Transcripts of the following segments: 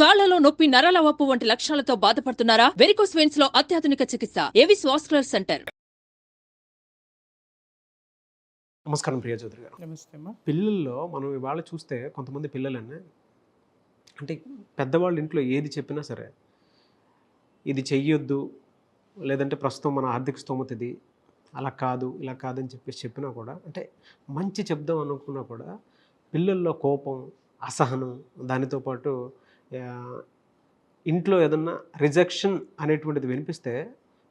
కాళ్లలో నొప్పి, నరాల వాపు వంటి లక్షణాలతో బాధపడుతున్నారా? వెరికోస్ వెయిన్స్ లో అత్యాధునిక చికిత్స ఏవిస్ వాస్కులర్ సెంటర్. నమస్కారం ప్రియా చౌదరి గారు. నమస్తే అమ్మా. పిల్లల్లో మనం ఇవాళ చూస్తే కొంతమంది పిల్లలన్నీ అంటే పెద్దవాళ్ళ ఇంట్లో ఏది చెప్పినా సరే ఇది చెయ్యొద్దు, లేదంటే ప్రస్తుతం మన ఆర్థిక స్తోమత ఇది, అలా కాదు ఇలా కాదని చెప్పేసి చెప్పినా కూడా, అంటే మంచి చెప్దాం అనుకున్నా కూడా పిల్లల్లో కోపం, అసహనం, దానితో పాటు ఇంట్లో ఏదన్నా రిజెక్షన్ అనేటువంటిది వినిపిస్తే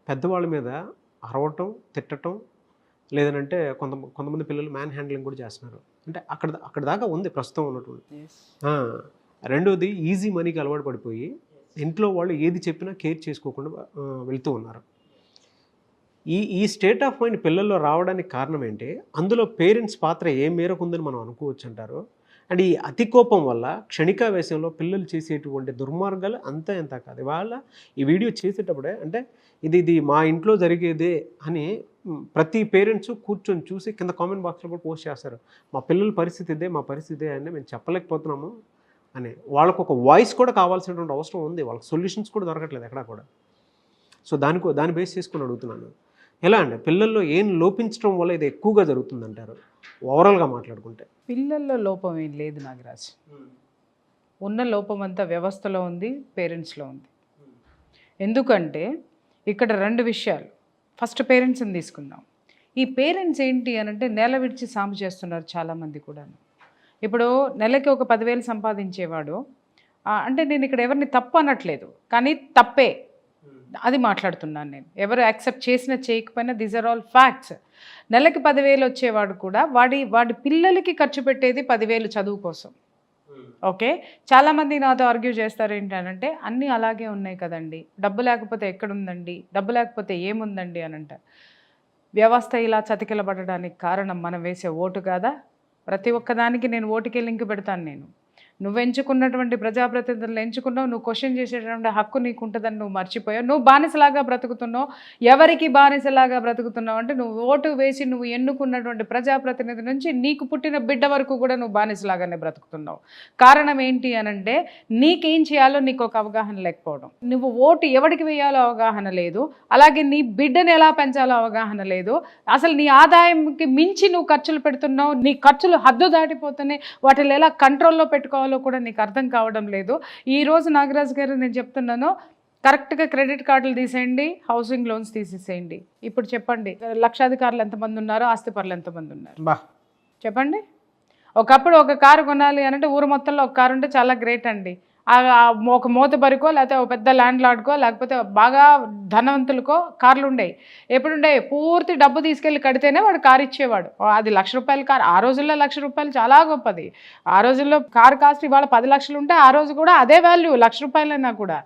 పెద్దవాళ్ళ మీద అరవటం, తిట్టడం, లేదనంటే కొంతమంది పిల్లలు మ్యాన్ హ్యాండ్లింగ్ కూడా చేస్తున్నారు. అంటే అక్కడ దాకా ఉంది ప్రస్తుతం ఉన్నటువంటి. రెండోది ఈజీ మనీకి అలవాటు పడిపోయి ఇంట్లో వాళ్ళు ఏది చెప్పినా కేర్ చేసుకోకుండా వెళ్తూ ఉన్నారు. ఈ స్టేట్ ఆఫ్ మైండ్ పిల్లల్లో రావడానికి కారణం ఏంటి? అందులో పేరెంట్స్ పాత్ర ఏ మేరకు ఉందని మనం అనుకోవచ్చు అంటారు. అండ్ ఈ అతి కోపం వల్ల క్షణికావేశంలో పిల్లలు చేసేటువంటి దుర్మార్గాలు అంతా ఎంత కాదు. ఇవాళ ఈ వీడియో చేసేటప్పుడే అంటే ఇది మా ఇంట్లో జరిగేదే అని ప్రతి పేరెంట్స్ కూర్చొని చూసి కింద కామెంట్ బాక్స్లో కూడా పోస్ట్ చేస్తారు. మా పిల్లల పరిస్థితి ఇదే, మా పరిస్థితి ఇదే అని మేము చెప్పలేకపోతున్నాము అని. వాళ్ళకు ఒక వాయిస్ కూడా కావాల్సినటువంటి అవసరం ఉంది. వాళ్ళకి సొల్యూషన్స్ కూడా దొరకట్లేదు ఎక్కడా కూడా. సో దాన్ని బేస్ చేసుకుని అడుగుతున్నాను, ఎలా అండి పిల్లల్లో ఏం లోపించడం వల్ల ఇది ఎక్కువగా జరుగుతుందంటారు ఓవరాల్గా మాట్లాడుకుంటే? పిల్లల్లో లోపం ఏం లేదు నాగరాజ్. ఉన్న లోపం అంతా వ్యవస్థలో ఉంది, పేరెంట్స్లో ఉంది. ఎందుకంటే ఇక్కడ రెండు విషయాలు. ఫస్ట్ పేరెంట్స్ని తీసుకుందాం. ఈ పేరెంట్స్ ఏంటి అనంటే నెల విడిచి సాము చేస్తున్నారు చాలామంది కూడా. ఇప్పుడు నెలకి ఒక 10,000 సంపాదించేవాడు, అంటే నేను ఇక్కడ ఎవరిని తప్పు అనట్లేదు, కానీ తప్పే అది మాట్లాడుతున్నాను నేను. ఎవరు యాక్సెప్ట్ చేసినా చేయకపోయినా దీస్ ఆర్ ఆల్ ఫ్యాక్ట్స్. నెలకి 10,000 వచ్చేవాడు కూడా వాడి పిల్లలకి ఖర్చు పెట్టేది 10,000 చదువు కోసం. ఓకే, చాలామంది నాతో ఆర్గ్యూ చేస్తారు ఏంటంటే అన్నీ అలాగే ఉన్నాయి కదండి, డబ్బు లేకపోతే ఎక్కడుందండి, డబ్బు లేకపోతే ఏముందండి అని అంటారు. వ్యవస్థ ఇలా చతికిలబడడానికి కారణం మనం వేసే ఓటు కాదా? ప్రతి ఒక్కదానికి నేను ఓటుకే లింక్ పెడతాను. నువ్వు ఎంచుకున్నటువంటి ప్రజాప్రతినిధులను ఎంచుకున్నావు, నువ్వు క్వశ్చన్ చేసేటువంటి హక్కు నీకు ఉంటుందని నువ్వు మర్చిపోయావు. నువ్వు బానిసలాగా బ్రతుకుతున్నావు. ఎవరికి బానిసలాగా బ్రతుకుతున్నావు అంటే నువ్వు ఓటు వేసి నువ్వు ఎన్నుకున్నటువంటి ప్రజాప్రతినిధి నుంచి నీకు పుట్టిన బిడ్డ వరకు కూడా నువ్వు బానిసలాగానే బ్రతుకుతున్నావు. కారణం ఏంటి అనంటే నీకేం చేయాలో నీకు ఒక అవగాహన లేకపోవడం. నువ్వు ఓటు ఎవరికి వేయాలో అవగాహన లేదు, అలాగే నీ బిడ్డను ఎలా పెంచాలో అవగాహన లేదు. అసలు నీ ఆదాయంకి మించి నువ్వు ఖర్చులు పెడుతున్నావు, నీ ఖర్చులు హద్దు దాటిపోతున్నాయి, వాటిని ఎలా కంట్రోల్లో పెట్టుకోవాలో కూడా నీకు అర్థం కావడం లేదు. ఈరోజు నాగరాజు గారు నేను చెప్తున్నాను, కరెక్ట్గా క్రెడిట్ కార్డులు తీసేయండి, హౌసింగ్ లోన్స్ తీసేసేయండి. ఇప్పుడు చెప్పండి, లక్షాధికారులు ఎంతమంది ఉన్నారు, ఆస్తిపరులు ఎంతమంది ఉన్నారు చెప్పండి. ఒకప్పుడు ఒక కారు కొనాలి అంటే ఊరు మొత్తంలో ఒక కారు ఉంటే చాలా గ్రేట్ అండి. ఒక మోతబరికో లేకపోతే ఒక పెద్ద ల్యాండ్ లార్డ్కో లేకపోతే బాగా ధనవంతులకో కార్లు ఉండేవి. ఎప్పుడుండే పూర్తి డబ్బు తీసుకెళ్ళి కడితేనే వాడు కారు ఇచ్చేవాడు. అది ₹1,00,000 కారు. ఆ రోజుల్లో ₹1,00,000 చాలా గొప్పది. ఆ రోజుల్లో కారు కాస్ట్ ఇవాళ 10 లక్షలు ఉంటే ఆ రోజు కూడా అదే వాల్యూ, ₹1,00,000 అయినా కూడా.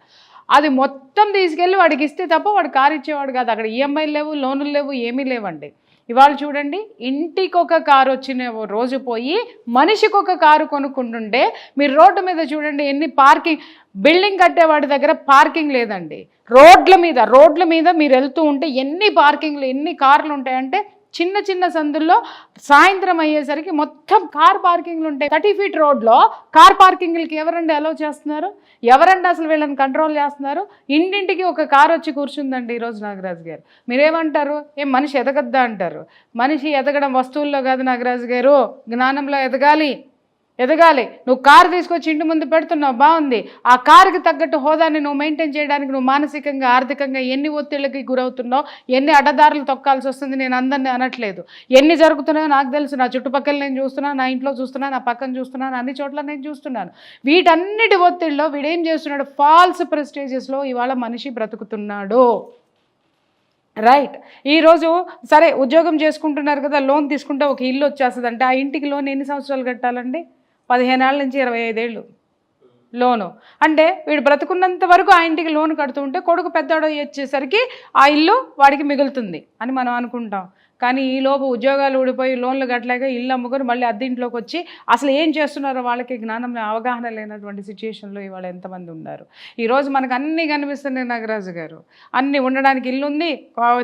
అది మొత్తం తీసుకెళ్ళి వాడికి ఇస్తే తప్ప వాడు కారు ఇచ్చేవాడు కాదు. అక్కడ ఈఎంఐలు లేవు, లోన్లు లేవు, ఏమీ లేవండి. ఇవాళ చూడండి, ఇంటికి ఒక కారు వచ్చిన రోజు పోయి మనిషికి ఒక కారు కొనుక్కుంటుంటే మీరు రోడ్డు మీద చూడండి ఎన్ని పార్కింగ్, బిల్డింగ్ కట్టేవాడి దగ్గర పార్కింగ్ లేదండి. రోడ్ల మీద మీరు వెళ్తూ ఉంటే ఎన్ని పార్కింగ్లు, ఎన్ని కార్లు ఉంటాయంటే చిన్న చిన్న సందుల్లో సాయంత్రం అయ్యేసరికి మొత్తం కార్ పార్కింగ్లు ఉంటాయి. 30 ఫీట్ రోడ్లో కార్ పార్కింగ్లకి ఎవరండి అలౌ చేస్తున్నారు? ఎవరండి అసలు వీళ్ళని కంట్రోల్ చేస్తున్నారు? ఇంటింటికి ఒక కారు వచ్చి కూర్చుందండి ఈరోజు నాగరాజు గారు. మీరేమంటారు? మనిషి ఎదగద్దా అంటారు. మనిషి ఎదగడం వస్తువుల్లో కాదు నాగరాజు గారు, జ్ఞానంలో ఎదగాలి. నువ్వు కారు తీసుకొచ్చి ఇంటి ముందు పెడుతున్నావు, బాగుంది. ఆ కారుకి తగ్గట్టు హోదాన్ని నువ్వు మెయింటైన్ చేయడానికి నువ్వు మానసికంగా, ఆర్థికంగా ఎన్ని ఒత్తిళ్ళకి గురవుతున్నావు, ఎన్ని అడ్డదారులు తొక్కాల్సి వస్తుంది. నేను అందరినీ అనట్లేదు, ఎన్ని జరుగుతున్నాయో నాకు తెలుసు. నా చుట్టుపక్కల నేను చూస్తున్నాను, నా ఇంట్లో చూస్తున్నాను, నా పక్కన చూస్తున్నాను, అన్ని చోట్ల నేను చూస్తున్నాను. వీటన్నిటి ఒత్తిడిలో వీడేం చేస్తున్నాడు? ఫాల్స్ ప్రెస్టేజెస్లో ఇవాళ మనిషి బ్రతుకుతున్నాడు. రైట్. ఈరోజు సరే ఉద్యోగం చేసుకుంటున్నారు కదా, లోన్ తీసుకుంటే ఒక ఇల్లు వచ్చేస్తుంది అంటే ఆ ఇంటికి లోన్ ఎన్ని సంవత్సరాలు కట్టాలండి? 15 ఏళ్ళ నుంచి 25 ఏళ్ళు లోను. అంటే వీడు బ్రతుకున్నంత వరకు ఆ ఇంటికి లోన్ కడుతూ ఉంటే కొడుకు పెద్దవాడు వచ్చేసరికి ఆ ఇల్లు వాడికి మిగులుతుంది అని మనం అనుకుంటాం. కానీ ఈలోపు ఉద్యోగాలు ఊడిపోయి లోన్లు కట్టలేక ఇల్లు అమ్ముకొని మళ్ళీ అద్దెంట్లోకి వచ్చి అసలు ఏం చేస్తున్నారో వాళ్ళకి జ్ఞానం, అవగాహన లేనటువంటి సిచ్యుయేషన్లో ఇవాళ ఎంతమంది ఉన్నారు. ఈరోజు మనకు అన్నీ కనిపిస్తున్నాయి నాగరాజు గారు. అన్నీ ఉండడానికి ఇల్లు ఉంది,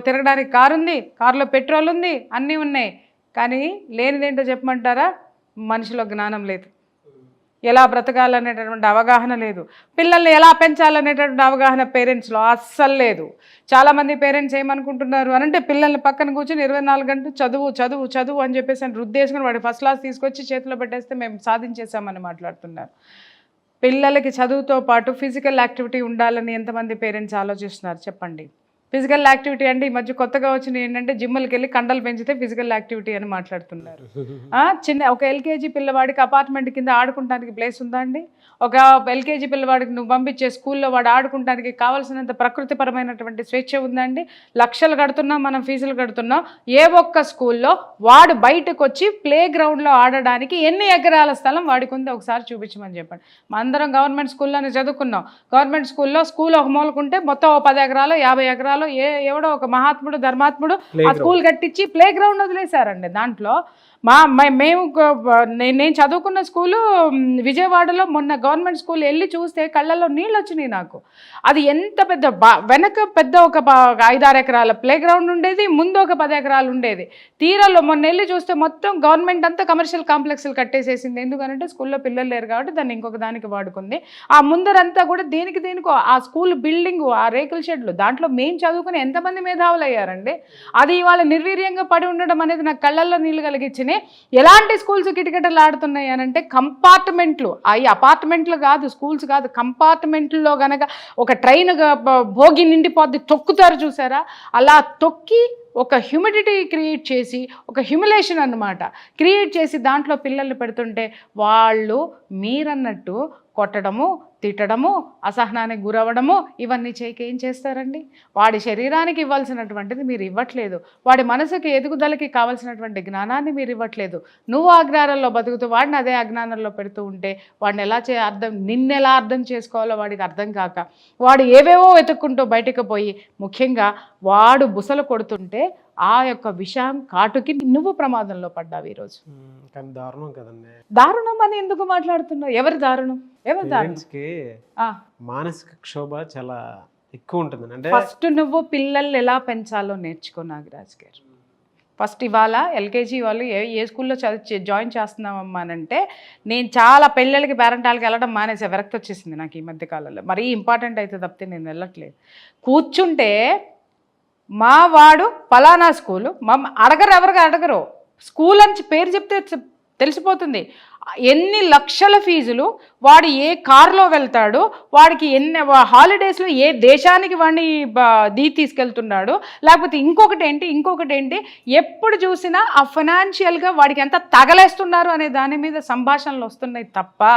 తిరగడానికి కారు ఉంది, కారులో పెట్రోల్ ఉంది, అన్నీ ఉన్నాయి. కానీ లేనిదేంటో చెప్పమంటారా? మనిషిలో జ్ఞానం లేదు. ఎలా బ్రతకాలనేటటువంటి అవగాహన లేదు, పిల్లల్ని ఎలా పెంచాలనేటటువంటి అవగాహన పేరెంట్స్లో అస్సలు లేదు. చాలామంది పేరెంట్స్ ఏమనుకుంటున్నారు అని అంటే పిల్లల్ని పక్కన కూర్చొని 24 గంటలు చదువు చదువు చదువు అని చెప్పేసి అని రుద్దేసుకుని వాడి ఫస్ట్ క్లాస్ తీసుకొచ్చి చేతిలో పెట్టేస్తే మేము సాధించేసామని మాట్లాడుతున్నారు. పిల్లలకి చదువుతో పాటు ఫిజికల్ యాక్టివిటీ ఉండాలని ఎంతమంది పేరెంట్స్ ఆలోచిస్తున్నారు చెప్పండి? ఫిజికల్ యాక్టివిటీ అంటే ఈ మధ్య కొత్తగా వచ్చిన ఏంటంటే జిమ్లకి వెళ్ళి కండలు పెంచితే ఫిజికల్ యాక్టివిటీ అని మాట్లాడుతున్నారు. ఒక ఎల్కేజీ పిల్లవాడికి అపార్ట్మెంట్ కింద ఆడుకుంటానికి ప్లేస్ ఉందా అండి? ఒక ఎల్కేజీ పిల్లవాడికి నువ్వు పంపించే స్కూల్లో వాడు ఆడుకుంటానికి కావాల్సినంత ప్రకృతిపరమైనటువంటి స్వేచ్ఛ ఉందండి? లక్షలు కడుతున్నాం మనం, ఫీజులు కడుతున్నాం. ఏ ఒక్క స్కూల్లో వాడు బయటకు వచ్చి ప్లే గ్రౌండ్లో ఆడడానికి ఎన్ని ఎకరాల స్థలం వాడికి ఉంది ఒకసారి చూపించమని చెప్పండి. అందరం గవర్నమెంట్ స్కూల్లోనే చదువుకున్నాం. గవర్నమెంట్ స్కూల్లో స్కూల్ ఒక మూలకుంటే మొత్తం 10 ఎకరాలు 50 ఎకరాలు ఎవడో ఒక మహాత్ముడు ధర్మాత్ముడు ఆ స్కూల్ కట్టించి ప్లే గ్రౌండ్ వదిలేశారండి. దాంట్లో నేను చదువుకున్న స్కూలు విజయవాడలో మొన్న గవర్నమెంట్ స్కూల్ వెళ్ళి చూస్తే కళ్ళల్లో నీళ్ళు వచ్చినాయి నాకు. అది ఎంత పెద్ద వెనక పెద్ద ఒక 5-6 ఎకరాల ప్లే గ్రౌండ్ ఉండేది, ముందు ఒక 10 ఎకరాలు ఉండేది. తీరాల్లో మొన్న వెళ్ళి చూస్తే మొత్తం గవర్నమెంట్ అంతా కమర్షియల్ కాంప్లెక్స్లు కట్టేసేసింది. ఎందుకంటే స్కూల్లో పిల్లలు లేరు కాబట్టి దాన్ని ఇంకొక దానికి వాడుకుంది. ఆ ముందరంతా కూడా దేనికో ఆ స్కూల్ బిల్డింగు, ఆ రేకుల షెడ్లు, దాంట్లో మేము చదువుకుని ఎంతమంది మేధావులు అయ్యారండి. అది ఇవాళ నిర్వీర్యంగా పడి ఉండడం అనేది నాకు కళ్ళల్లో నీళ్ళు కలిగించింది. ఎలాంటి స్కూల్స్ కిటకిటలు ఆడుతున్నాయి అని అంటే కంపార్ట్మెంట్లు, అవి అపార్ట్మెంట్లు కాదు, స్కూల్స్ కాదు, కంపార్ట్మెంట్లో గనక ఒక ట్రైన్ భోగి నిండిపోద్ది తొక్కుతారు చూసారా, అలా తొక్కి ఒక హ్యూమిడిటీ క్రియేట్ చేసి, ఒక హ్యూమిలేషన్ అన్నమాట క్రియేట్ చేసి దాంట్లో పిల్లల్ని పెడుతుంటే వాళ్ళు మీరన్నట్టు కొట్టడము, తిట్టడము, అసహనానికి గురవడము ఇవన్నీ చేయక ఏం చేస్తారండి? వాడి శరీరానికి ఇవ్వాల్సినటువంటిది మీరు ఇవ్వట్లేదు, వాడి మనసుకి ఎదుగుదలకి కావాల్సినటువంటి జ్ఞానాన్ని మీరు ఇవ్వట్లేదు. నువ్వు అజ్ఞానంలో బతుకుతూ వాడిని అదే అజ్ఞానంలో పెడుతూ ఉంటే వాడిని ఎలా నిన్నెలా అర్థం చేసుకోవాలో వాడికి అర్థం కాక వాడు ఏవేవో వెతుక్కుంటూ బయటకు పోయి, ముఖ్యంగా వాడు బుసలు కొడుతుంటే ఆ యొక్క విషయం కాటుకి నువ్వు ప్రమాదంలో పడ్డావు ఈరోజు. కానీ దారుణం కదండి. దారుణం అని ఎందుకు మాట్లాడుతున్నావు? ఎవరి దారుణం? మానసిక క్షోభ చాలా ఎక్కువ ఉంటుంది. అంటే ఫస్ట్ నువ్వు పిల్లల్ని ఎలా పెంచాలో నేర్చుకో నాగరాజ్ గారు. ఫస్ట్ ఇవాళ ఎల్కేజీ వాళ్ళు ఏ స్కూల్లో జాయిన్ చేస్తున్నామమ్మా అంటే, నేను చాలా పెళ్ళిళ్ళకి పేరెంటాలకి వెళ్ళడం మానేసే విరక్తి వచ్చేసింది నాకు ఈ మధ్య కాలంలో. మరీ ఇంపార్టెంట్ అయితే తప్పితే నేను వెళ్ళట్లేదు. కూర్చుంటే మా వాడు ఫలానా స్కూలు ఎవరికి అడగరు, స్కూల్ అని పేరు చెప్తే తెలిసిపోతుంది. ఎన్ని లక్షల ఫీజులు, వాడు ఏ కారులో వెళ్తాడు, వాడికి ఎన్ని హాలిడేస్లో ఏ దేశానికి వాడిని తీసుకెళ్తున్నాడు, లేకపోతే ఇంకొకటి ఏంటి ఎప్పుడు చూసినా ఆ ఫైనాన్షియల్గా వాడికి ఎంత తగలేస్తున్నారు అనే దాని మీద సంభాషణలు వస్తున్నాయి తప్ప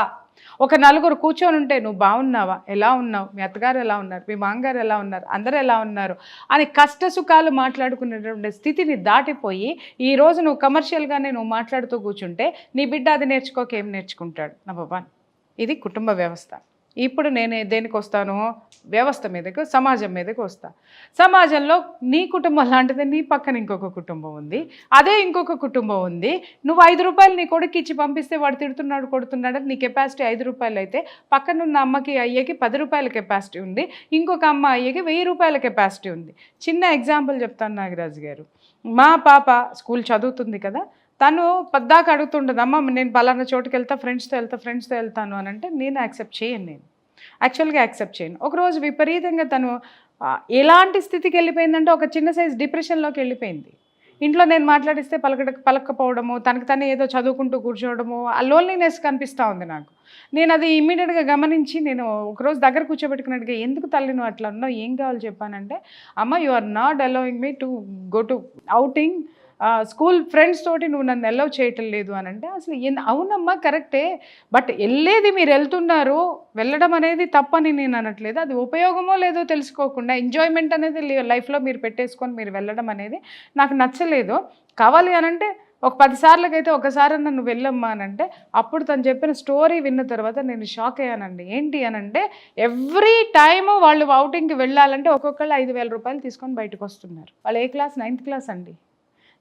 ఒక నలుగురు కూర్చొని ఉంటే నువ్వు బాగున్నావా, ఎలా ఉన్నావు, మీ అత్తగారు ఎలా ఉన్నారు, మీ మామగారు ఎలా ఉన్నారు, అందరూ ఎలా ఉన్నారు అని కష్ట సుఖాలు మాట్లాడుకునేటువంటి స్థితిని దాటిపోయి ఈరోజు నువ్వు కమర్షియల్గానే నువ్వు మాట్లాడుతూ కూర్చుంటే నీ బిడ్డ అది నేర్చుకోక ఏం నేర్చుకుంటాడు? నెంబర్ 1 ఇది కుటుంబ వ్యవస్థ. ఇప్పుడు నేను దేనికి వస్తాను? వ్యవస్థ మీదకు, సమాజం మీదకు వస్తా. సమాజంలో నీ కుటుంబం లాంటిది నీ పక్కన ఇంకొక కుటుంబం ఉంది, అదే ఇంకొక కుటుంబం ఉంది. నువ్వు 5 రూపాయలు నీ కొడుకు ఇచ్చి పంపిస్తే వాడు తిడుతున్నాడు కొడుతున్నాడు, నీ కెపాసిటీ 5 రూపాయలు అయితే పక్కనున్న అమ్మకి అయ్యేకి 10 రూపాయల కెపాసిటీ ఉంది, ఇంకొక అమ్మ అయ్యేకి 1000 రూపాయల కెపాసిటీ ఉంది. చిన్న ఎగ్జాంపుల్ చెప్తాను నాగరాజు గారు. మా పాప స్కూల్ చదువుతుంది కదా, తను పద్దాక అడుగుతుండదు, అమ్మ నేను పలానా చోటుకి వెళ్తా, ఫ్రెండ్స్తో వెళ్తాను అని అంటే నేను యాక్సెప్ట్ చేయను. నేను యాక్చువల్గా యాక్సెప్ట్ చేయను. ఒకరోజు విపరీతంగా తను ఎలాంటి స్థితికి వెళ్ళిపోయిందంటే ఒక చిన్న సైజ్ డిప్రెషన్లోకి వెళ్ళిపోయింది. ఇంట్లో నేను మాట్లాడిస్తే పలకపోవడము, తనకు తనే ఏదో చదువుకుంటూ కూర్చోవడము, ఆ లోన్లీనెస్ కనిపిస్తూ ఉంది నాకు. నేను అది ఇమ్మీడియట్గా గమనించి నేను ఒకరోజు దగ్గర కూర్చోబెట్టుకున్నట్టుగా, ఎందుకు తల్లి నువ్వు అట్లా ఉన్నావు, ఏం కావాలి చెప్పానంటే, అమ్మ you are not allowing me to go to outing, school friends తోటి నువ్వు నన్ను అలౌ చేయటం లేదు అని అంటే, అసలు అవునమ్మా కరెక్టే, బట్ వెళ్ళేది మీరు వెళ్తున్నారు, వెళ్ళడం అనేది తప్పని నేను అనట్లేదు, అది ఉపయోగమో లేదో తెలుసుకోకుండా ఎంజాయ్మెంట్ అనేది లైఫ్లో మీరు పెట్టేసుకొని మీరు వెళ్ళడం అనేది నాకు నచ్చలేదు. కావాలి అనంటే ఒక 10 సార్లకైతే ఒకసారి నన్ను వెళ్ళమ్మా అని అంటే, అప్పుడు తను చెప్పిన స్టోరీ విన్న తర్వాత నేను షాక్ అయ్యానండి. ఏంటి అనంటే, ఎవ్రీ టైము వాళ్ళు అవుటింగ్కి వెళ్ళాలంటే ఒక్కొక్కళ్ళు 5,000 రూపాయలు తీసుకొని బయటకు వస్తున్నారు. వాళ్ళు ఏ క్లాస్? 9th క్లాస్ అండి.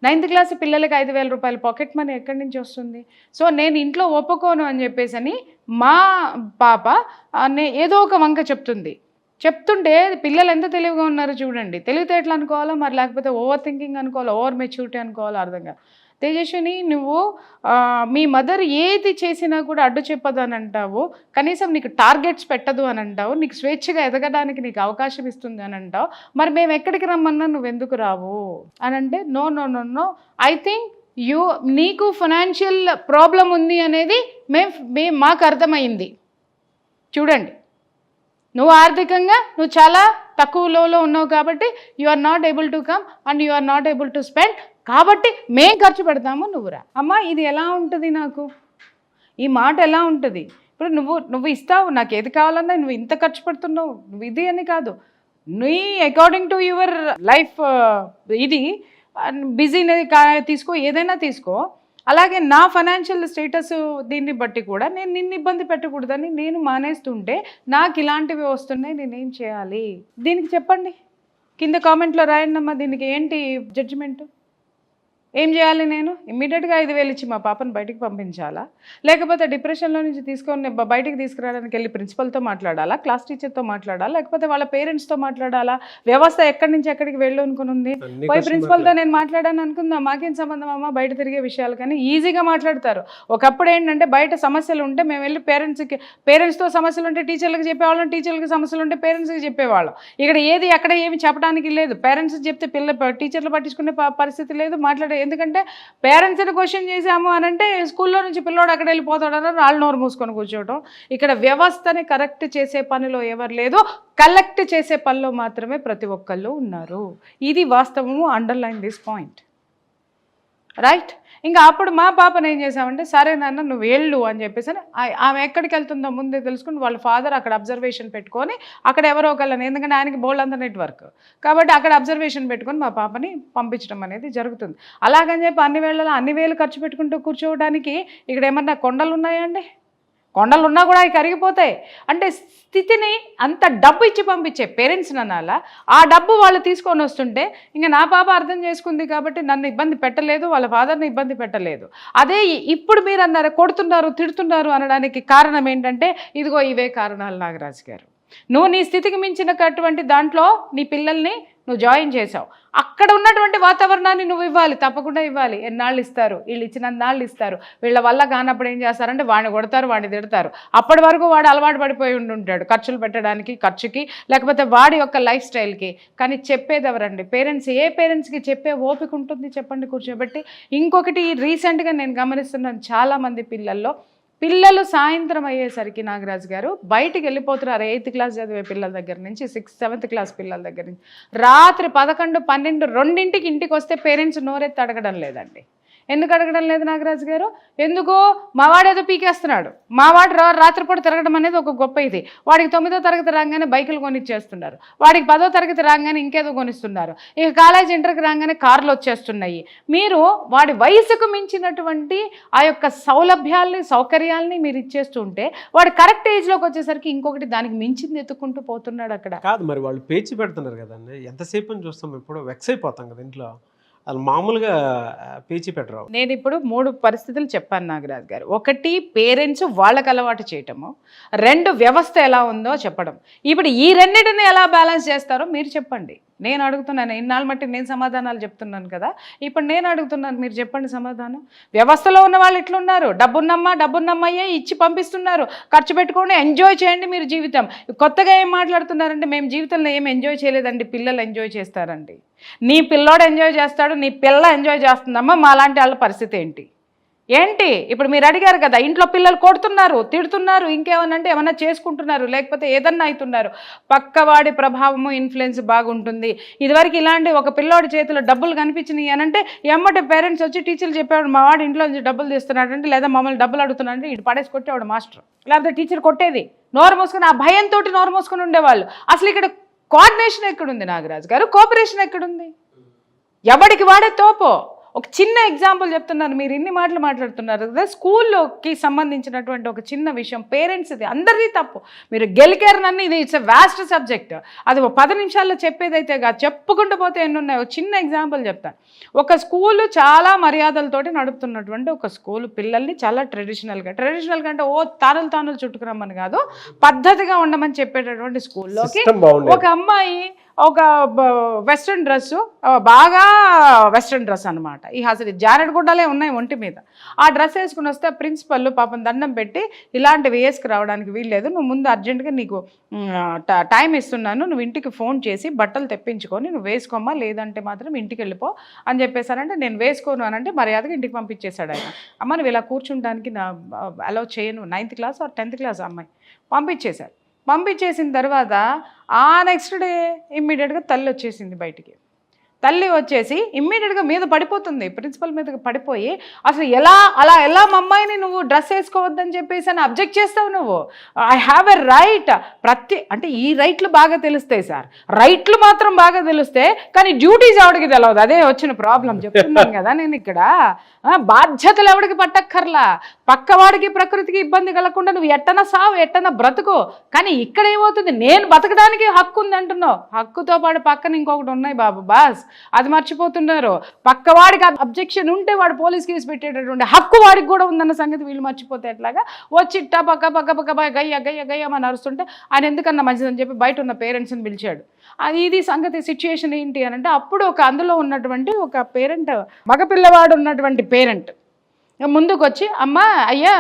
9th క్లాస్ పిల్లలకి 5,000 రూపాయలు పాకెట్ మనీ ఎక్కడి నుంచి వస్తుంది? సో నేను ఇంట్లో ఒప్పుకోను అని చెప్పేసి అని మా పాప ఏదో ఒక వంక చెప్తుంటే పిల్లలు ఎంత తెలివిగా ఉన్నారో చూడండి. తెలివితేటలు అనుకోవాలో మరి లేకపోతే ఓవర్ థింకింగ్ అనుకోవాలో ఓవర్ మెచ్యూరిటీ అనుకోవాలో అర్థం కాదు. తేజస్విని, నువ్వు మీ మదర్ ఏది చేసినా కూడా అడ్డు చెప్పదు అని అంటావు, కనీసం నీకు టార్గెట్స్ పెట్టదు అని అంటావు, నీకు స్వేచ్ఛగా ఎదగడానికి నీకు అవకాశం ఇస్తుంది అని అంటావు, మరి మేము ఎక్కడికి రమ్మన్నా నువ్వు ఎందుకు రావు అని అంటే, no no no no, I think నీకు ఫైనాన్షియల్ ప్రాబ్లం ఉంది అనేది మాకు అర్థమైంది. చూడండి, నువ్వు ఆర్థికంగా నువ్వు చాలా తక్కువ లోలో ఉన్నావు కాబట్టి you are not able to come and you are not able to spend, కాబట్టి మేం ఖర్చు పెడతాము, నువ్వు రా. అమ్మ, ఇది ఎలా ఉంటుంది? నాకు ఈ మాట ఎలా ఉంటుంది? ఇప్పుడు నువ్వు ఇస్తావు, నాకు ఏది కావాలన్నా నువ్వు ఇంత ఖర్చు పెడుతున్నావు, నువ్వు ఇది అని కాదు, నీ అకార్డింగ్ టు యువర్ లైఫ్ ఇది బిజీని తీసుకో, ఏదైనా తీసుకో. అలాగే నా ఫైనాన్షియల్ స్టేటస్ దీన్ని బట్టి కూడా నేను నిన్ను ఇబ్బంది పెట్టకూడదని నేను మానేస్తుంటే నాకు ఇలాంటివి వస్తున్నాయి, నేనేం చేయాలి? దీనికి చెప్పండి, కింద కామెంట్లో రాయండి అమ్మా. దీనికి ఏంటి జడ్జిమెంట్? ఏం చేయాలి? నేను ఇమ్మీడియట్గా 5,000 ఇచ్చి మా పాపను బయటికి పంపించాలా, లేకపోతే డిప్రెషన్లో నుంచి తీసుకొని బయటికి తీసుకురావడానికి వెళ్ళి ప్రిన్సిపల్తో మాట్లాడాలా, క్లాస్ టీచర్తో మాట్లాడాలా, లేకపోతే వాళ్ళ పేరెంట్స్తో మాట్లాడాలా? వ్యవస్థ ఎక్కడి నుంచి ఎక్కడికి వెళ్ళు అనుకుని పోయి ప్రిన్సిపల్తో నేను మాట్లాడాను అనుకుందా, మాకేం సంబంధం అమ్మా బయట తిరిగే విషయాలు. కానీ ఈజీగా మాట్లాడతారు. ఒకప్పుడు ఏంటంటే బయట సమస్యలు ఉంటే మేము వెళ్ళి పేరెంట్స్తో సమస్యలు ఉంటే టీచర్లకు చెప్పేవాళ్ళం, టీచర్లకు సమస్యలు ఉంటే పేరెంట్స్కి చెప్పేవాళ్ళం. ఇక్కడ ఏది అక్కడ ఏమి చెప్పడానికి లేదు. పేరెంట్స్ చెప్తే టీచర్లు పట్టించుకునే పరిస్థితి లేదు, మాట్లాడే. ఎందుకంటే పేరెంట్స్ని క్వశ్చన్ చేసాము అని అంటే స్కూల్లో నుంచి పిల్లోడు అక్కడ వెళ్ళిపోతాడని వాళ్ళు నోరు మూసుకొని కూర్చోవటం. ఇక్కడ వ్యవస్థని కరెక్ట్ చేసే పనిలో ఎవరు లేదు, కలెక్ట్ చేసే పనిలో మాత్రమే ప్రతి ఒక్కళ్ళు ఉన్నారు. ఇది వాస్తవము. Underline this point, right? ఇంకా అప్పుడు మా పాపను ఏం చేసామంటే, సరే నాన్న నువ్వు వెళ్ళు అని చెప్పేసి ఆమె ఎక్కడికి వెళ్తుందో ముందే తెలుసుకుని వాళ్ళ ఫాదర్ అక్కడ అబ్జర్వేషన్ పెట్టుకొని అక్కడ ఎవరో ఒకళ్ళని, ఎందుకంటే ఆయనకి బోల్డ్ అంత నెట్వర్క్ కాబట్టి అక్కడ అబ్జర్వేషన్ పెట్టుకొని మా పాపని పంపించడం అనేది జరుగుతుంది. అలాగని చెప్పి అన్ని వేళలో అన్ని వేలు ఖర్చు పెట్టుకుంటూ కూర్చోవడానికి ఇక్కడ ఏమన్నా కొండలు ఉన్నాయండి? కొండలు ఉన్నా కూడా అవి కరిగిపోతాయి. అంటే స్థితిని అంత డబ్బు ఇచ్చి పంపించే పేరెంట్స్ని అనాలా, ఆ డబ్బు వాళ్ళు తీసుకొని వస్తుంటే ఇంకా నా పాప అర్థం చేసుకుంది కాబట్టి నన్ను ఇబ్బంది పెట్టలేదు, వాళ్ళ ఫాదర్ని ఇబ్బంది పెట్టలేదు. అదే ఇప్పుడు మీరు అన్నారు కొడుతున్నారు తిడుతున్నారు అనడానికి కారణం ఏంటంటే, ఇదిగో ఇవే కారణాలు నాగరాజు గారు. నువ్వు నీ స్థితికి మించినటువంటి దాంట్లో నీ పిల్లల్ని నువ్వు జాయిన్ చేసావు. అక్కడ ఉన్నటువంటి వాతావరణాన్ని నువ్వు ఇవ్వాలి, తప్పకుండా ఇవ్వాలి. ఎన్నాళ్ళు ఇస్తారు? వీళ్ళు ఇచ్చినన్నాళ్ళు ఇస్తారు. వీళ్ళ వల్ల కానప్పుడు ఏం చేస్తారంటే వాడిని కొడతారు, వాడిని తిడతారు. అప్పటి వరకు వాడు అలవాటు పడిపోయి ఉంటాడు ఖర్చులు పెట్టడానికి, ఖర్చుకి, లేకపోతే వాడి యొక్క లైఫ్ స్టైల్కి. కానీ చెప్పేది ఎవరండి? పేరెంట్స్. ఏ పేరెంట్స్కి చెప్పే ఓపిక ఉంటుంది చెప్పండి కూర్చోబెట్టి? ఇంకొకటి రీసెంట్గా నేను గమనిస్తున్నాను, చాలామంది పిల్లలు సాయంత్రం అయ్యేసరికి నాగరాజు గారు బయటికి వెళ్ళిపోతున్నారు. 8th క్లాస్ చదివే పిల్లల దగ్గర నుంచి 6th 7th క్లాస్ పిల్లల దగ్గర నుంచి రాత్రి 11, 12, 2ంటికి ఇంటికి వస్తే పేరెంట్స్ నోరెత్తి అడగడం లేదండి. ఎందుకు అడగడం లేదు నాగరాజు గారు? ఎందుకో మావాడేదో పీకేస్తున్నాడు, మావాడు రాత్రిపూట తిరగడం అనేది ఒక గొప్ప ఇది. వాడికి 9వ తరగతి రాగానే బైకులు కొనిచ్చేస్తున్నారు, వాడికి 10వ తరగతి రాగానే ఇంకేదో కొనిస్తున్నారు, ఇక కాలేజ్ ఇంటర్కి రాగానే కార్లు వచ్చేస్తున్నాయి. మీరు వాడి వయసుకు మించినటువంటి ఆ యొక్క సౌలభ్యాల్ని సౌకర్యాల్ని మీరు ఇచ్చేస్తుంటే వాడు కరెక్ట్ ఏజ్లోకి వచ్చేసరికి ఇంకొకటి దానికి మించింది ఎత్తుకుంటూ పోతున్నాడు. అక్కడ కాదు మరి వాళ్ళు పేచి పెడుతున్నారు కదండి, ఎంతసేపు అని చూస్తాం, ఎప్పుడో వెక్స్ అయిపోతాం కదా ఇంట్లో. అది మామూలుగా పేచి పెట్టరు. నేను ఇప్పుడు 3 పరిస్థితులు చెప్పాను నాగరాజు గారు. 1, పేరెంట్స్ వాళ్ళకి అలవాటు చేయటము. 2, వ్యవస్థ ఎలా ఉందో చెప్పడం. ఇప్పుడు ఈ రెండింటిని ఎలా బ్యాలెన్స్ చేస్తారో మీరు చెప్పండి. నేను అడుగుతున్నాను, ఇన్నాళ్ళు మట్టి నేను సమాధానాలు చెప్తున్నాను కదా, ఇప్పుడు నేను అడుగుతున్నాను, మీరు చెప్పండి సమాధానం. వ్యవస్థలో ఉన్న వాళ్ళు ఎట్లున్నారు? డబ్బున్నమ్మయ్యే ఇచ్చి పంపిస్తున్నారు, ఖర్చు పెట్టుకోండి, ఎంజాయ్ చేయండి మీరు జీవితం. కొత్తగా ఏం మాట్లాడుతున్నారంటే మేము జీవితంలో ఏం ఎంజాయ్ చేయలేదండి, పిల్లలు ఎంజాయ్ చేస్తారండి. నీ పిల్లోడు ఎంజాయ్ చేస్తాడు, నీ పిల్ల ఎంజాయ్ చేస్తుందమ్మా, మా లాంటి వాళ్ళ పరిస్థితి ఏంటి? ఇప్పుడు మీరు అడిగారు కదా, ఇంట్లో పిల్లలు కొడుతున్నారు, తిడుతున్నారు, ఇంకేమనంటే ఏమన్నా చేసుకుంటున్నారు, లేకపోతే ఏదన్నా అవుతున్నారు. పక్కవాడి ప్రభావము ఇన్ఫ్లుయెన్స్ బాగుంటుంది. ఇదివరకు ఇలాంటి ఒక పిల్లోడి చేతిలో డబ్బులు కనిపించినాయి అనంటే ఎమ్మటే పేరెంట్స్ వచ్చి టీచర్లు చెప్పేవాడు, మా వాడు ఇంట్లో నుంచి డబ్బులు తీస్తున్నాడంటే, లేదా మమ్మల్ని డబ్బులు అడుగుతున్నాడంటే ఇటు పడేసి కొట్టేవాడు మాస్టర్, లేకపోతే టీచర్ కొట్టేది. నోరు మూసుకొని ఆ భయంతో నోరు మూసుకొని ఉండేవాళ్ళు. అసలు ఇక్కడ కోఆర్డినేషన్ ఎక్కడుంది నాగరాజు గారు? కోఆపరేషన్ ఎక్కడుంది? ఎవడికి వాడే తోపో. ఒక చిన్న ఎగ్జాంపుల్ చెప్తున్నాను, మీరు ఇన్ని మాటలు మాట్లాడుతున్నారు కదా, స్కూల్లోకి సంబంధించినటువంటి ఒక చిన్న విషయం, పేరెంట్స్ ఇది అందరిది తప్పు. మీరు గెలికారనని ఇది ఇట్స్ ఎ వాస్ట్ సబ్జెక్ట్, అది 10 నిమిషాల్లో చెప్పేదైతే కాదు, చెప్పుకుంటూ పోతే ఎన్ని ఉన్నాయి. ఒక చిన్న ఎగ్జాంపుల్ చెప్తాను. ఒక స్కూలు చాలా మర్యాదలతోటి నడుపుతున్నటువంటి ఒక స్కూల్ పిల్లల్ని చాలా ట్రెడిషనల్గా అంటే తానులు చుట్టుకురమ్మని కాదు, పద్ధతిగా ఉండమని చెప్పేటటువంటి స్కూల్లోకి ఒక అమ్మాయి ఒక వెస్ట్రన్ డ్రెస్సు, బాగా వెస్ట్రన్ డ్రెస్ అనమాట, ఈ అసలు జారెడ్ గుడ్డలే ఉన్నాయి ఒంటి మీద. ఆ డ్రెస్ వేసుకుని వస్తే ప్రిన్సిపల్ పాపం దండం పెట్టి ఇలాంటివి వేసుకు రావడానికి వీల్లేదు, నువ్వు ముందు అర్జెంటుగా నీకు టైం ఇస్తున్నాను, నువ్వు ఇంటికి ఫోన్ చేసి బట్టలు తెప్పించుకొని నువ్వు వేసుకోమ్మా, లేదంటే మాత్రం ఇంటికి వెళ్ళిపో అని చెప్పేశారంటే నేను వేసుకోను అని అంటే మర్యాదగా ఇంటికి పంపించేశాడు ఆయన. అమ్మ నువ్వు ఇలా కూర్చుంటానికి నా అలౌ చేయను, 9th class are 10th class అమ్మాయి పంపించేశారు. పంపించేసిన తర్వాత ఆ నెక్స్ట్ డే ఇమ్మీడియట్గా తల్లి వచ్చేసింది బయటికి. తల్లి వచ్చేసి ఇమ్మీడియట్గా మీద పడిపోతుంది, ప్రిన్సిపల్ మీదకి పడిపోయి అసలు ఎలా మా అమ్మాయిని నువ్వు డ్రెస్ వేసుకోవద్దని చెప్పేసి అని అబ్జెక్ట్ చేస్తావు నువ్వు. I have a right. అంటే ఈ రైట్లు బాగా తెలుస్తాయి సార్, రైట్లు మాత్రం బాగా తెలుస్తే కానీ డ్యూటీస్ ఎవడికి తెలియదు. అదే వచ్చిన ప్రాబ్లం చెప్తున్నాను కదా నేను ఇక్కడ. బాధ్యతలు ఎవడికి పట్టక్కర్లా, పక్కవాడికి ప్రకృతికి ఇబ్బంది కలగకుండా నువ్వు ఎట్టన సావు ఎట్టన బ్రతుకు. కానీ ఇక్కడ ఏమవుతుంది, నేను బతకడానికి హక్కు ఉంది అంటున్నావు, హక్కుతో పాటు పక్కన ఇంకొకటి ఉన్నాయి బాబు బాస్, అది మర్చిపోతున్నారు. పక్కవాడికి అబ్జెక్షన్ ఉంటే వాడు పోలీస్ కేసు పెట్టేటటువంటి హక్కు వాడికి కూడా ఉందన్న సంగతి వీళ్ళు మర్చిపోతే ఎట్లాగా. వచ్చి పక్క గయ్య గయ్య గయ్యమని అరుస్తుంటే ఆయన ఎందుకన్నా మంచిదని చెప్పి బయట ఉన్న పేరెంట్స్ని పిలిచాడు. ఇది సంగతి సిచ్యుయేషన్ ఏంటి అని అంటే అప్పుడు అందులో ఉన్నటువంటి ఒక పేరెంట్, మగపిల్లవాడు ఉన్నటువంటి పేరెంట్ ముందుకు వచ్చి అమ్మ అయ్యా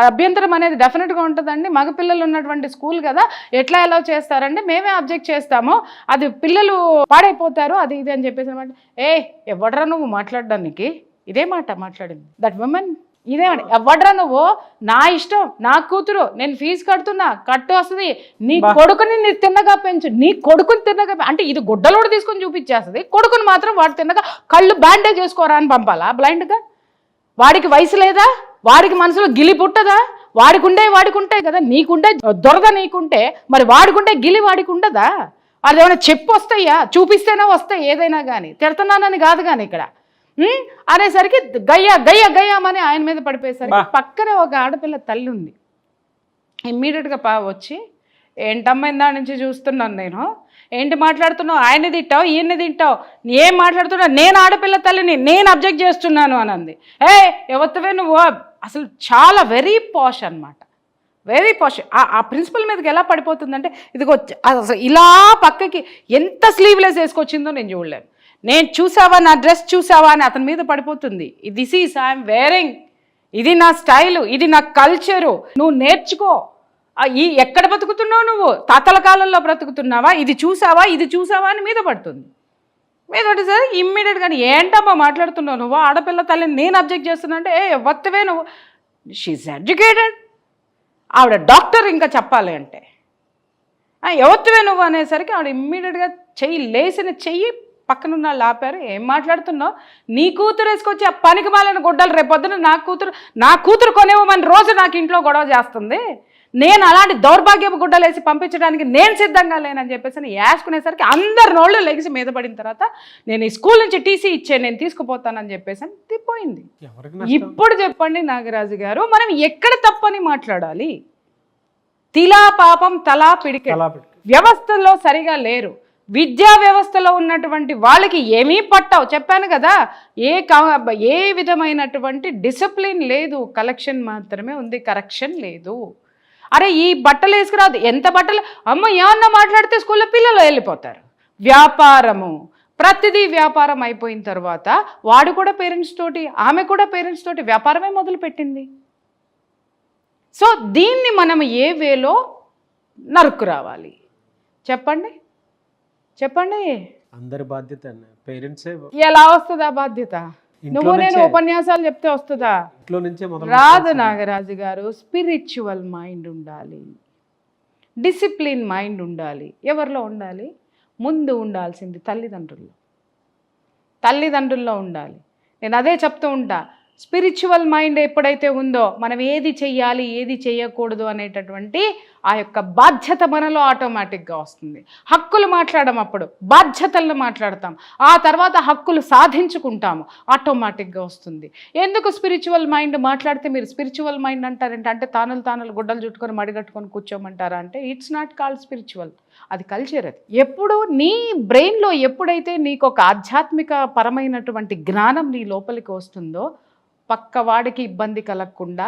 అభ్యంతరం అనేది డెఫినెట్గా ఉంటుందండి, మగపిల్లలు ఉన్నటువంటి స్కూల్ కదా, ఎట్లా ఎలా చేస్తారండి, మేమే అబ్జెక్ట్ చేస్తాము, అది పిల్లలు పాడైపోతారు అది ఇది అని చెప్పేసి అనమాట. ఎవడరా నువ్వు మాట్లాడడానికి, ఇదే మాట మాట్లాడింది దట్ ఉమెన్. ఇదే ఎవడరా నువ్వు, నా ఇష్టం, నా కూతురు, నేను ఫీజు కడుతున్నా, కట్టు వస్తుంది, నీ కొడుకుని నీ తిన్నగా పెంచు, నీ కొడుకుని తిన్నగా అంటే ఇది గుడ్డలోడు తీసుకొని చూపించేస్తుంది, కొడుకుని మాత్రం వాడు తిన్నగా కళ్ళు బ్యాండేజ్ చేసుకోరా అని పంపాలా బ్లైండ్గా. వాడికి వయసు లేదా, వాడికి మనసులో గిలి పుట్టదా, వాడికి ఉంటాయి కదా, నీకుంటే దొరద నీకుంటే మరి వాడికుంటే గిలి వాడికి ఉండదా. అది ఏమైనా చెప్పు వస్తాయా, చూపిస్తేనే వస్తాయి ఏదైనా కానీ, తిడుతున్నానని కాదు కానీ ఇక్కడ అనేసరికి గయ్యమని ఆయన మీద పడిపోయేసరికి పక్కనే ఒక ఆడపిల్ల తల్లి ఉంది. ఇమ్మీడియట్గా వచ్చి ఏంటమ్మా ఇందా నుంచి చూస్తున్నాను నేను, ఏంటి మాట్లాడుతున్నావు, ఆయన తింటావు ఈయన్ని తింటావు, ఏం మాట్లాడుతున్నావు, నేను ఆడపిల్ల తల్లిని, నేను అబ్జెక్ట్ చేస్తున్నాను అని అంది. ఎవరివే నువ్వు, అసలు చాలా వెరీ పాష్ అనమాట, వెరీ పాష్. ఆ ప్రిన్సిపల్ మీదకి ఎలా పడిపోతుందంటే ఇదిగో అసలు ఇలా పక్కకి ఎంత స్లీవ్లెస్ వేసుకొచ్చిందో నేను చూడలేను. నేను చూసావా, నా డ్రెస్ చూసావా అని అతని మీద పడిపోతుంది. దిస్ ఈజ్ ఐఎమ్ వేరింగ్, ఇది నా స్టైలు, ఇది నా కల్చరు, నువ్వు నేర్చుకో. ఎక్కడ బ్రతుకుతున్నావు నువ్వు, తాతల కాలంలో బ్రతుకుతున్నావా, ఇది చూసావా అని మీద పడుతుంది. మీద పడేసరికి ఇమ్మీడియట్గా ఏంటమ్మా మాట్లాడుతున్నావు నువ్వు, ఆడపిల్ల తల్లిని నేను అబ్జెక్ట్ చేస్తున్నా అంటే వత్తవే నువ్వు, షీఈ్ ఎడ్యుకేటెడ్, ఆవిడ డాక్టర్ ఇంకా చెప్పాలి అంటే ఎవత్తువే నువ్వు అనేసరికి ఆవిడ ఇమ్మీడియట్గా చెయ్యి పక్కనున్న వాళ్ళు ఆపారు. ఏం మాట్లాడుతున్నావు, నీ కూతురు వేసుకొచ్చి ఆ పనికి మాలిన గుడ్డలు రేపొద్దున నా కూతురు కొనేవమని రోజు నాకు ఇంట్లో గొడవ చేస్తుంది, నేను అలాంటి దౌర్భాగ్యపు గుడ్డలు వేసి పంపించడానికి నేను సిద్ధంగా లేనని చెప్పేసి వేసుకునేసరికి అందరి నోళ్ళు లెగిసి మీద పడిన తర్వాత నేను ఈ స్కూల్ నుంచి టీసీ ఇచ్చే నేను తీసుకుపోతానని చెప్పేసి తిప్పోయింది. ఇప్పుడు చెప్పండి నాగరాజు గారు, మనం ఎక్కడ తప్పని మాట్లాడాలి? తిలా పాపం తలా పిడికె వ్యవస్థలో సరిగా లేరు, విద్యా వ్యవస్థలో ఉన్నటువంటి వాళ్ళకి ఏమీ పట్టవు. చెప్పాను కదా, ఏ విధమైనటువంటి డిసిప్లిన్ లేదు, కలెక్షన్ మాత్రమే ఉంది, కరెక్షన్ లేదు. అరే ఈ బట్టలు వేసుకురాదు, ఎంత బట్టలు అమ్మ ఏమన్నా మాట్లాడితే స్కూల్లో పిల్లలు వెళ్ళిపోతారు. వ్యాపారము, ప్రతిదీ వ్యాపారం అయిపోయిన తర్వాత వాడు కూడా పేరెంట్స్ తోటి, ఆమె కూడా పేరెంట్స్ తోటి వ్యాపారమే మొదలుపెట్టింది. సో దీన్ని మనం ఏ వేలో నరుక్కు రావాలి చెప్పండి? అందరి బాధ్యత పేరెంట్సే. ఎలా వస్తుంది ఆ బాధ్యత? నువ్వు నేను ఉపన్యాసాలు చెప్తే వస్తుందా? రాదు నాగరాజు గారు. స్పిరిచువల్ మైండ్ ఉండాలి, డిసిప్లిన్ మైండ్ ఉండాలి. ఎవరిలో ఉండాలి? ముందు ఉండాల్సింది తల్లిదండ్రుల్లో ఉండాలి. నేను అదే చెప్తూ ఉంటా, స్పిరిచువల్ మైండ్ ఎప్పుడైతే ఉందో మనం ఏది చెయ్యాలి ఏది చేయకూడదు అనేటటువంటి ఆ యొక్క బాధ్యత మనలో ఆటోమేటిక్గా వస్తుంది. హక్కులు మాట్లాడడం, అప్పుడు బాధ్యతలను మాట్లాడతాం, ఆ తర్వాత హక్కులు సాధించుకుంటాము, ఆటోమేటిక్గా వస్తుంది. ఎందుకు స్పిరిచువల్ మైండ్ మాట్లాడితే మీరు స్పిరిచువల్ మైండ్ అంటారంటే అంటే తానులు గుడ్డలు చుట్టుకొని మడిగట్టుకొని కూర్చోమంటారా అంటే ఇట్స్ నాట్ కాల్డ్ స్పిరిచువల్, అది కల్చర్. అది ఎప్పుడు నీ బ్రెయిన్లో ఎప్పుడైతే నీకు ఒక ఆధ్యాత్మిక పరమైనటువంటి జ్ఞానం నీ లోపలికి వస్తుందో పక్కవాడికి ఇబ్బంది కలగకుండా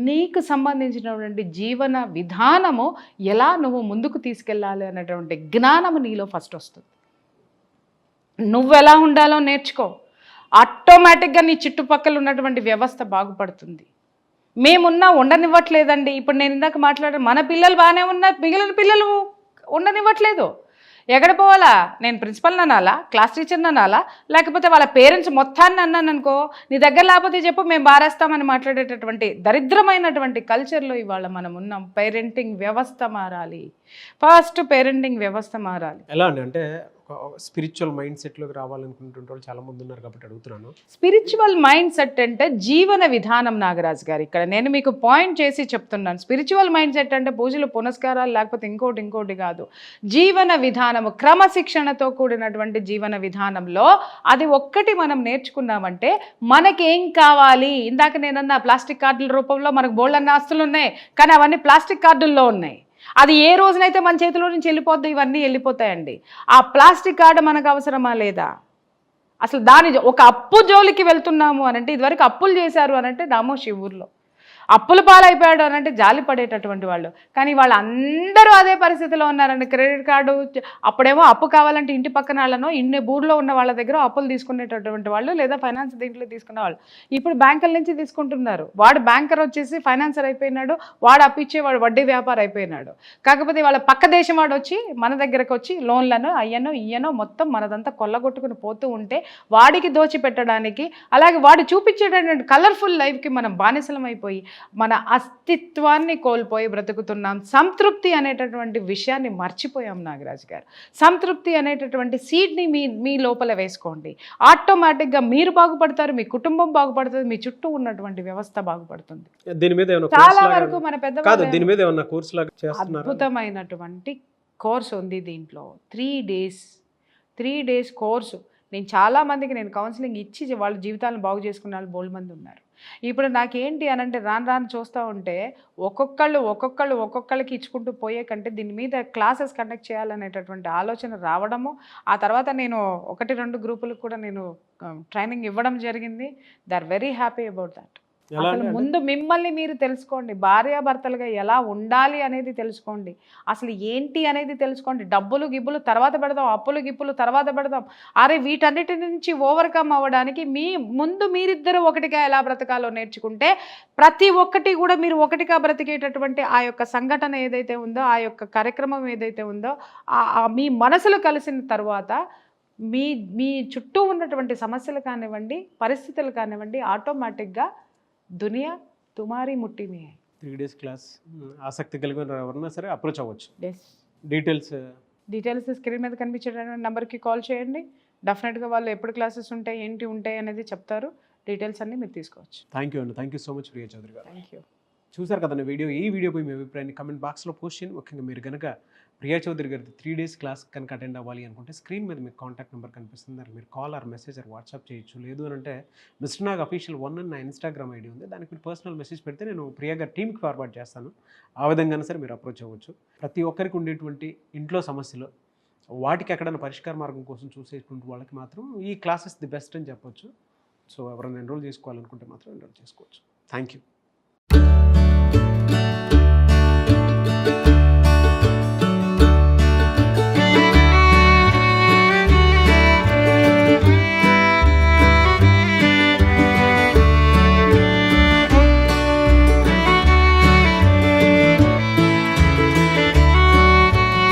నీకు సంబంధించినటువంటి జీవన విధానము ఎలా నువ్వు ముందుకు తీసుకెళ్ళాలి అనేటువంటి జ్ఞానము నీలో ఫస్ట్ వస్తుంది. నువ్వెలా ఉండాలో నేర్చుకో. ఆటోమేటిక్గా నీ చుట్టుపక్కల ఉన్నటువంటి వ్యవస్థ బాగుపడుతుంది. మేమున్నా ఉండనివ్వట్లేదండి. ఇప్పుడు నేను ఇందాక మాట్లాడాను, మన పిల్లలు బాగానే ఉన్నారు, మిగిలిన పిల్లలు ఉండనివ్వట్లేదు. ఎక్కడ పోవాలా? నేను ప్రిన్సిపల్ అనాలా, క్లాస్ టీచర్ని అనాలా, లేకపోతే వాళ్ళ పేరెంట్స్ మొత్తాన్ని అన్నాను అనుకో, నీ దగ్గర లేకపోతే చెప్పు మేము బారేస్తామని మాట్లాడేటటువంటి దరిద్రమైనటువంటి కల్చర్లో ఇవాళ మనం ఉన్నాం. పేరెంటింగ్ వ్యవస్థ మారాలి. ఫస్ట్ పేరెంటింగ్ వ్యవస్థ మారాలి. ఎలా అండి అంటే ఒక స్పిరిచువల్ మైండ్ సెట్లోకి రావాలనుకుంటుంటే వాళ్ళు చాలా మంది ఉన్నారు కాబట్టి అడుగుతున్నాను. స్పిరిచువల్ మైండ్ సెట్ అంటే జీవన విధానం నాగరాజు గారు. ఇక్కడ నేను మీకు పాయింట్ చేసి చెప్తున్నాను. స్పిరిచువల్ మైండ్ సెట్ అంటే పూజలు పునస్కారాలు లేకపోతే ఇంకోటి కాదు. జీవన విధానము, క్రమశిక్షణతో కూడినటువంటి జీవన విధానంలో అది ఒక్కటి మనం నేర్చుకున్నామంటే మనకేం కావాలి. ఇందాక నేనన్నా ప్లాస్టిక్ కార్డుల రూపంలో మనకు బోల్డన్న ఆస్తులు ఉన్నాయి, కానీ అవన్నీ ప్లాస్టిక్ కార్డుల్లో ఉన్నాయి. అది ఏ రోజునైతే మన చేతిలో నుంచి వెళ్ళిపోద్దో ఇవన్నీ వెళ్ళిపోతాయండి. ఆ ప్లాస్టిక్ కార్డు మనకు అవసరమా లేదా? అసలు దాని ఒక అప్పు జోలికి వెళ్తున్నాము అనంటే, ఇదివరకు అప్పులు చేశారు అనంటే నామోషి ఊర్లో, అప్పుల పాలైపోయాడు అనంటే జాలి పడేటటువంటి వాళ్ళు. కానీ వాళ్ళందరూ అదే పరిస్థితిలో ఉన్నారండి. క్రెడిట్ కార్డు అప్పుడేమో అప్పు కావాలంటే ఇంటి పక్కన వాళ్ళనో ఊళ్ళో ఉన్న వాళ్ళ దగ్గర అప్పులు తీసుకునేటటువంటి వాళ్ళు, లేదా ఫైనాన్స్ దీంట్లో తీసుకునే వాళ్ళు. ఇప్పుడు బ్యాంకుల నుంచి తీసుకుంటున్నారు. వాడు బ్యాంకర్ వచ్చేసి ఫైనాన్సర్ అయిపోయినాడు, వాడు అప్పిచ్చేవాడు వడ్డీ వ్యాపారం అయిపోయినాడు. కాకపోతే వాళ్ళ పక్క దేశం వాడు వచ్చి మన దగ్గరకు వచ్చి లోన్లను అయ్యనో ఇయ్యనో మొత్తం మనదంతా కొల్లగొట్టుకుని పోతూ ఉంటే వాడికి దోచిపెట్టడానికి, అలాగే వాడు చూపించేటటువంటి కలర్ఫుల్ లైఫ్కి మనం బానిసలం అయిపోయి మన అస్తిత్వాన్ని కోల్పోయి బ్రతుకుతున్నాం. సంతృప్తి అనేటటువంటి విషయాన్ని మర్చిపోయాం నాగరాజు గారు. సంతృప్తి అనేటటువంటి సీడ్ని మీ లోపల వేసుకోండి. ఆటోమేటిక్గా మీరు బాగుపడతారు, మీ కుటుంబం బాగుపడుతుంది, మీ చుట్టూ ఉన్నటువంటి వ్యవస్థ బాగుపడుతుంది. దీని మీద చాలా వరకు మన పెద్ద దీని మీద ఏమన్నా కోర్స్ లాగా చేస్తున్నారు? అద్భుతమైనటువంటి కోర్సు ఉంది దీంట్లో. 3 days కోర్సు. నేను చాలామందికి నేను కౌన్సిలింగ్ ఇచ్చి వాళ్ళ జీవితాలను బాగు చేసుకున్న వాళ్ళు బోల్డ్ మంది ఉన్నారు. ఇప్పుడు నాకేంటి అనంటే రాను చూస్తూ ఉంటే ఒక్కొక్కళ్ళకి ఇచ్చుకుంటూ పోయే కంటే దీని మీద క్లాసెస్ కండక్ట్ చేయాలనేటటువంటి ఆలోచన రావడము, ఆ తర్వాత నేను 1-2 గ్రూపులకు కూడా నేను ట్రైనింగ్ ఇవ్వడం జరిగింది. They are very happy about that. అసలు ముందు మిమ్మల్ని మీరు తెలుసుకోండి, భార్యాభర్తలుగా ఎలా ఉండాలి అనేది తెలుసుకోండి, అసలు ఏంటి అనేది తెలుసుకోండి. డబ్బులు గిబ్బులు తర్వాత పెడదాం, అప్పులు గిప్పులు తర్వాత పెడదాం. అరే వీటన్నిటి నుంచి ఓవర్కమ్ అవ్వడానికి ముందు మీరిద్దరూ ఒకటిగా ఎలా బ్రతకాలో నేర్చుకుంటే ప్రతి ఒక్కటి కూడా మీరు ఒకటిగా బ్రతికేటటువంటి ఆ యొక్క సంఘటన ఏదైతే ఉందో, ఆ యొక్క కార్యక్రమం ఏదైతే ఉందో, మీ మనసులు కలిసిన తర్వాత మీ చుట్టూ ఉన్నటువంటి సమస్యలు కానివ్వండి, పరిస్థితులు కానివ్వండి, ఆటోమేటిక్గా దునియా తుమారీ ముట్టి మీ. 3 days క్లాస్ ఆసక్తి కలిగిన ఎవరన్నా సరే అప్రోచ్ అవ్వచ్చు. డీటెయిల్స్ స్క్రీన్ మీద కనిపించేటటువంటి నెంబర్కి కాల్ చేయండి. డెఫినెట్గా వాళ్ళు ఎప్పుడు క్లాసెస్ ఉంటాయి, ఏంటి ఉంటాయి అనేది చెప్తారు. డీటెయిల్స్ అన్నీ మీరు తీసుకోవచ్చు. థ్యాంక్ యూ అండి. Thank you so much Priya Chowdary గారు. Thank you. చూసారు కదండి ఈ వీడియోపై మీ అభిప్రాయాన్ని కమెంట్ బాక్స్లో పోస్ట్ చేయండి. ముఖ్యంగా మీరు కనుక ప్రియా చౌదరి గారి 3 days క్లాస్ కనుక అటెండ్ అవ్వాలి అనుకుంటే స్క్రీన్ మీద మీకు కాంటాక్ట్ నెంబర్ కనిపిస్తుంది. దానికి మీరు call or message or WhatsApp చేయొచ్చు. లేదు అని అంటే మిస్టర్ నాగ్ అఫీషియల్ 1 అని నా ఇన్స్టాగ్రామ్ ఐడి ఉంది, దానికి మీరు పర్సనల్ మెసేజ్ పెడితే నేను ప్రియా గారి టీమ్కి ఫార్వర్డ్ చేస్తాను. ఆ విధంగానే సరే మీరు అప్రోచ్ అవ్వచ్చు. ప్రతి ఒక్కరికి ఉండేటువంటి ఇంట్లో సమస్యలు వాటికి ఎక్కడైనా పరిష్కార మార్గం కోసం చూసేటువంటి వాళ్ళకి మాత్రం ఈ క్లాసెస్ ది బెస్ట్ అని చెప్పొచ్చు. సో ఎవరైనా ఎన్రోల్ చేసుకోవాలనుకుంటే మాత్రం ఎన్రోల్ చేసుకోవచ్చు. Thank you.